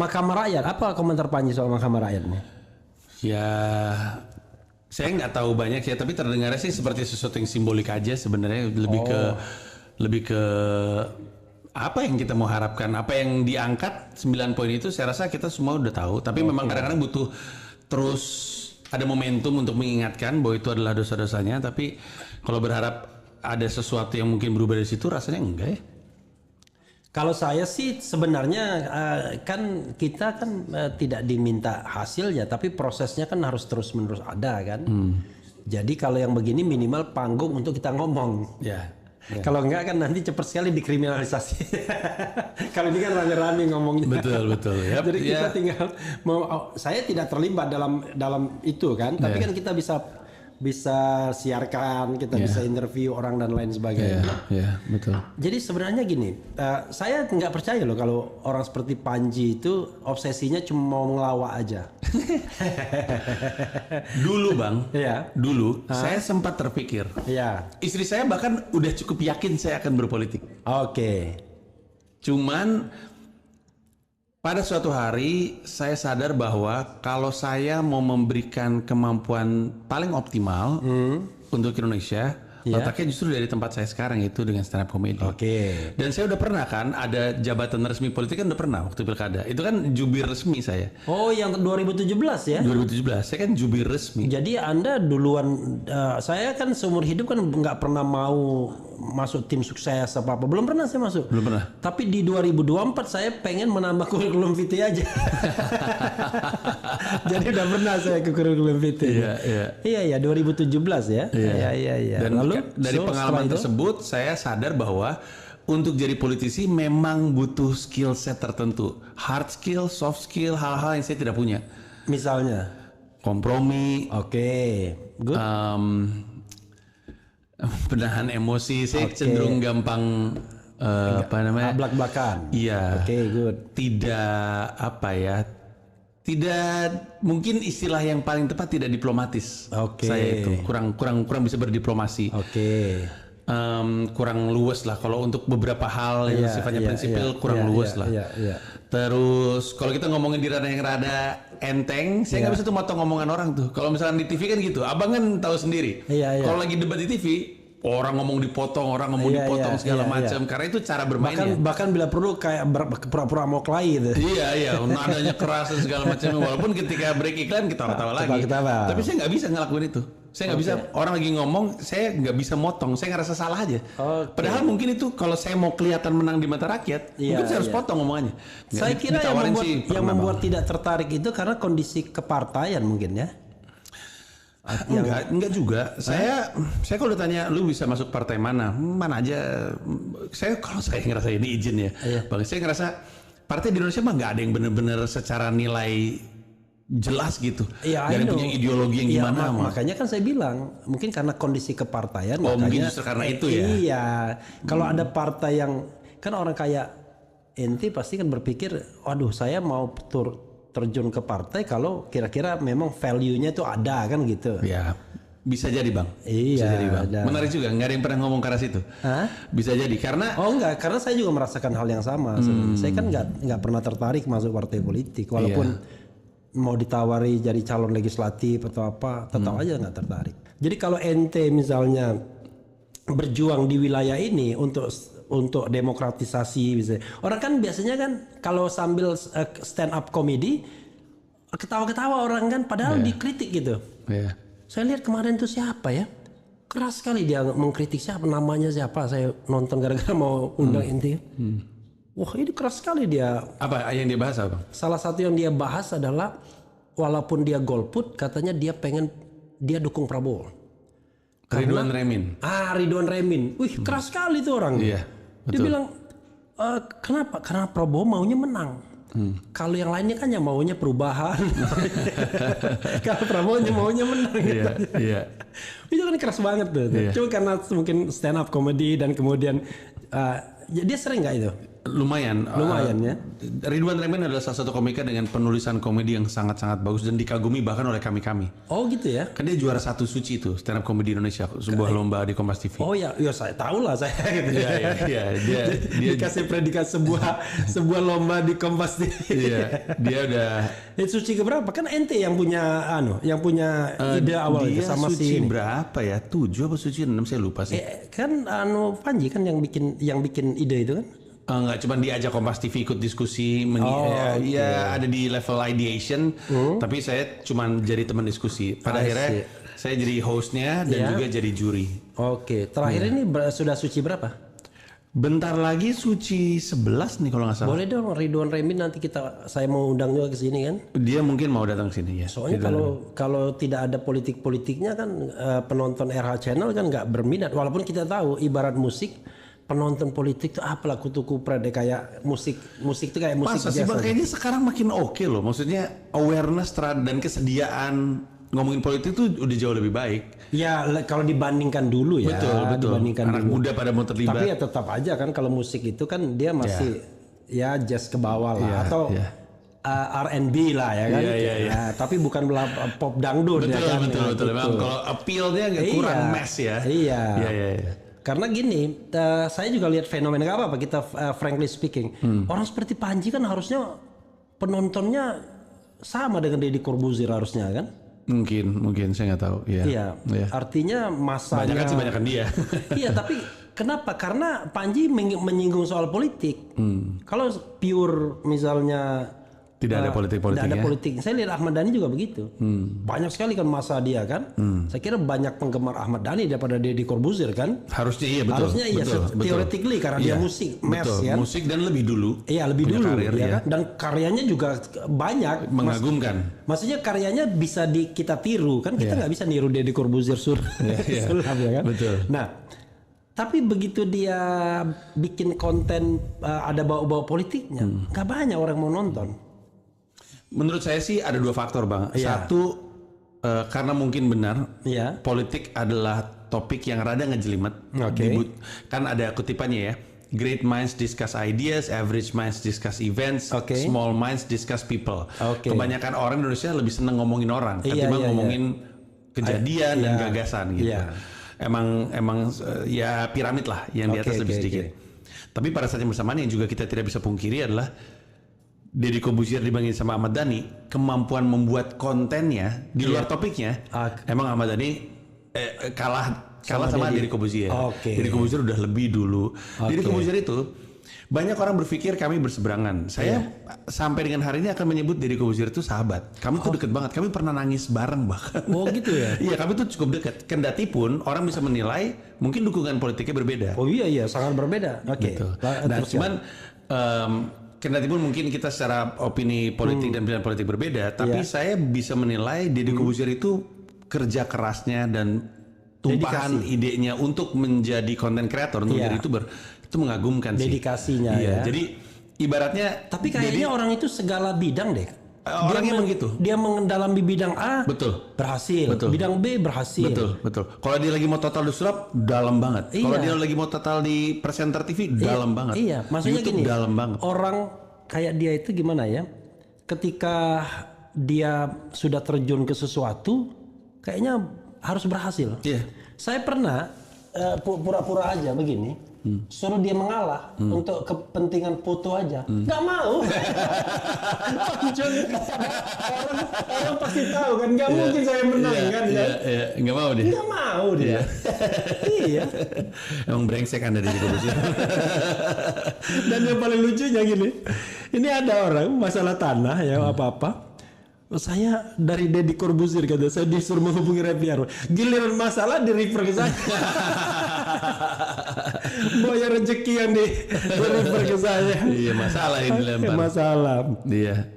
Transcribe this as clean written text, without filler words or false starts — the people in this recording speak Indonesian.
Mahkamah Rakyat, apa komentar Panji soal Mahkamah Rakyat nih? Ya, saya nggak tahu banyak ya, tapi terdengarnya sih seperti sesuatu yang simbolik aja sebenarnya, lebih ke apa yang kita mau harapkan, apa yang diangkat 9 poin itu saya rasa kita semua udah tahu, tapi memang kadang-kadang butuh terus ada momentum untuk mengingatkan bahwa itu adalah dosa-dosanya, tapi kalau berharap ada sesuatu yang mungkin berubah dari situ rasanya enggak ya. Kalau saya sih sebenarnya kan kita kan tidak diminta hasilnya, tapi prosesnya kan harus terus-menerus ada kan. Jadi kalau yang begini minimal panggung untuk kita ngomong. Ya. Kalau enggak kan nanti cepat sekali dikriminalisasi. Kalau ini kan rame-rame ngomongnya. Betul. Yep, Jadi kita tinggal saya tidak terlibat dalam itu kan, tapi kan kita bisa siarkan, kita bisa interview orang dan lain sebagainya. Iya, betul. Jadi sebenarnya gini, saya nggak percaya loh kalau orang seperti Panji itu obsesinya cuma mau ngelawak aja. Dulu Bang, dulu saya sempat terpikir. Iya. Istri saya bahkan udah cukup yakin saya akan berpolitik. Oke. Cuman pada suatu hari saya sadar bahwa kalau saya mau memberikan kemampuan paling optimal untuk Indonesia, letaknya justru dari tempat saya sekarang, yaitu dengan stand up comedy. Oke. Dan saya udah pernah kan ada jabatan resmi politik, kan udah pernah waktu pilkada. Itu kan jubir resmi saya. Oh, yang 2017 ya? 2017 saya kan jubir resmi. Jadi Anda duluan, saya kan seumur hidup kan nggak pernah mau masuk tim sukses apa-apa. Belum pernah saya masuk. Belum pernah. Tapi di 2024 saya pengen menambah kurikulum vitae aja. Jadi udah pernah saya ke kurikulum vitae. Iya, 2017 ya. Iya. Dan Lalu dari pengalaman tersebut saya sadar bahwa untuk jadi politisi memang butuh skill set tertentu. Hard skill, soft skill, hal-hal yang saya tidak punya. Misalnya? Kompromi. Oke. Good. Penahan emosi, saya cenderung gampang blak-blakan. Iya. Oke, good. Tidak mungkin istilah yang paling tepat, tidak diplomatis. Saya itu kurang bisa berdiplomasi. Kurang luwes lah kalau untuk beberapa hal yang sifatnya prinsipil, kurang luwes lah. Terus kalau kita ngomongin di ranah yang rada enteng, saya nggak bisa tuh motong omongan orang tuh. Kalau misalnya di TV kan gitu, abang kan tahu sendiri. Kalau lagi debat di TV, orang ngomong dipotong, segala macam. Karena itu cara bermainnya. Bahkan bila perlu kayak pura-pura mau kelahi gitu. Iya, nadanya keras dan segala macam. Walaupun ketika break iklan kita ketawa lagi. Tapi saya nggak bisa ngelakuin itu. Saya nggak bisa, orang lagi ngomong, saya nggak bisa motong. Saya ngerasa salah aja. Padahal mungkin itu kalau saya mau kelihatan menang di mata rakyat, mungkin saya harus potong omongannya. Saya kira yang membuat tidak tertarik itu karena kondisi kepartaian mungkin ya. Enggak juga. Saya kalau ditanya lu bisa masuk partai mana aja. Kalau saya ngerasa ini izin ya, Bang. Saya ngerasa partai di Indonesia mah nggak ada yang benar-benar secara nilai jelas gitu. Dan yang punya ideologi yang gimana. Makanya kan saya bilang mungkin karena kondisi kepartaian. Mungkin justru karena itu ya. Iya. Kalau ada partai yang kan orang kayak ente pasti kan berpikir, waduh saya mau terjun ke partai kalau kira-kira memang value-nya itu ada kan gitu. Ya, bisa jadi Bang. Iya. Bisa jadi Bang. Menarik juga, nggak ada yang pernah ngomong ke arah situ. Bisa jadi karena. Enggak, karena saya juga merasakan hal yang sama. Saya kan nggak pernah tertarik masuk partai politik, walaupun mau ditawari jadi calon legislatif atau apa, tetap aja nggak tertarik. Jadi kalau ente misalnya berjuang di wilayah ini untuk demokratisasi, misalnya. Orang kan biasanya kan kalau sambil stand up comedy ketawa-ketawa orang kan, padahal dikritik gitu. Saya lihat kemarin tuh siapa ya, keras sekali dia mengkritik siapa, namanya siapa, saya nonton gara-gara mau undang inti. Wah ini keras sekali dia. Apa yang dia bahas apa? Salah satu yang dia bahas adalah walaupun dia golput, katanya dia dukung Prabowo. Ridwan Remin. Ridwan Remin. Wih keras sekali tuh orang. Iya. Betul. Dia bilang kenapa? Karena Prabowo maunya menang. Kalau yang lainnya kan yang maunya perubahan. Kalau Prabowo maunya menang. Iya. Itu kan keras banget tuh. Cuma karena mungkin stand up comedy dan kemudian dia sering nggak itu? Lumayan ya. Ridwan Remen adalah salah satu komika dengan penulisan komedi yang sangat-sangat bagus dan dikagumi bahkan oleh kami. Oh gitu ya. Kan dia juara 1 Suci itu stand up komedi Indonesia, sebuah lomba di Kompas TV. Oh ya saya tahu lah saya gitu. Iya, dia dikasih predikat sebuah lomba di Kompas TV. Iya, dia udah Suci keberapa? Kan ente yang punya ide awal itu sama Suci si ini. berapa ya? 7 apa Suci 6 saya lupa sih. Kan Panji kan yang bikin ide itu kan? Nggak cuma diajak Kompas TV ikut diskusi, ada di level ideation, tapi saya cuma jadi teman diskusi. Pada akhirnya saya jadi hostnya dan juga jadi juri. Oke, terakhir ini sudah Suci berapa? Bentar lagi Suci 11 nih kalau nggak salah. Boleh dong Ridwan Remin nanti saya mau undang juga ke sini kan? Dia mungkin mau datang ke sini ya. Soalnya kalau tidak ada politik-politiknya kan penonton RH Channel kan nggak berminat. Walaupun kita tahu ibarat musik. Penonton politik tuh apalah kutu kupret deh kayak musik itu kayak musik biasa. Masa sih Bang, kayaknya sekarang makin oke loh. Maksudnya awareness dan kesediaan ngomongin politik tuh udah jauh lebih baik. Ya kalau dibandingkan dulu ya. Betul. Dibandingkan anak dulu. muda pada mau terlibat. Tapi ya tetap aja kan kalau musik itu kan dia masih jazz ke bawah lah atau R&B lah ya kan. Iya. Tapi bukan pop dangdut ya kan. Betul. Memang kalau appeal-nya kurang mass ya. Iya. Karena gini, saya juga lihat fenomena apa kita frankly speaking. Orang seperti Panji kan harusnya penontonnya sama dengan Deddy Corbuzier harusnya kan? Mungkin saya nggak tahu. Iya. Artinya masanya. Banyakan dia. Iya, tapi kenapa? Karena Panji menyinggung soal politik. Kalau pure misalnya tidak ada politik-politiknya. Tidak ada politik. Saya lihat Ahmad Dhani juga begitu. Banyak sekali kan masa dia kan. Saya kira banyak penggemar Ahmad Dhani daripada Deddy Corbuzier kan. Harusnya iya betul. Harusnya iya theoretically karena dia musik, mass ya. Musik dan lebih dulu. Iya lebih dulu karir, ya kan. Dan karyanya juga banyak. Mengagumkan. Maksudnya karyanya bisa kita tiru kan. Kita nggak bisa niru Deddy Corbuzier sulap ya kan. Betul. Nah. Tapi begitu dia bikin konten ada bau-bau politiknya, nggak banyak orang mau nonton. Menurut saya sih ada 2 faktor Bang. Satu karena mungkin benar politik adalah topik yang rada ngejelimet. Kan ada kutipannya ya. Great minds discuss ideas, average minds discuss events, small minds discuss people. Kebanyakan orang Indonesia lebih seneng ngomongin orang ketimbang ngomongin kejadian dan gagasan gitu. Emang ya piramid lah yang di atas lebih sedikit. Tapi pada saat yang bersamaan yang juga kita tidak bisa pungkiri adalah Deddy Corbuzier dibandingin sama Ahmad Dhani, kemampuan membuat kontennya di luar topiknya, emang Ahmad Dhani kalah sama Deddy Corbuzier. Deddy Corbuzier udah lebih dulu. Deddy Corbuzier itu banyak orang berpikir kami berseberangan. Saya sampai dengan hari ini akan menyebut Deddy Corbuzier itu sahabat. Kami tuh deket banget. Kami pernah nangis bareng bahkan. Oh gitu ya? Iya, kami tuh cukup dekat. Kendati pun orang bisa menilai mungkin dukungan politiknya berbeda. Oh iya sangat berbeda. Nah, cuman kendati pun mungkin kita secara opini politik dan pilihan politik berbeda, tapi saya bisa menilai Deddy Corbuzier itu kerja kerasnya dan tumpahan idenya untuk menjadi content creator, untuk menjadi YouTuber itu mengagumkan sih. Dedikasinya ya. Jadi ibaratnya. Tapi kayaknya orang itu segala bidang deh. Orangnya emang gitu. Dia mengendalami bidang A, berhasil. Bidang B berhasil. Betul. Kalau dia lagi mau total di sulap, dalam banget. Kalau dia lagi mau total di presenter TV, dalam banget. Iya, maksudnya YouTube gini. Dalam banget. Orang kayak dia itu gimana ya? Ketika dia sudah terjun ke sesuatu, kayaknya harus berhasil. Saya pernah pura-pura aja begini. Suruh dia mengalah untuk kepentingan foto aja, nggak mau. orang pasti tahu kan, nggak mungkin saya menang kan? Nggak mau dia. Nggak mau dia. Iya. Emang brengsek Anda di Corbuzier. Dan yang paling lucunya gini, ini ada orang masalah tanah ya apa-apa. Saya dari Deddy Corbuzier kata saya disuruh menghubungi Reviaro. Giliran masalah di refer ke saya. Boya rezeki yang di refer ke saya. Iya masalah ini lempar. Masalah. Iya.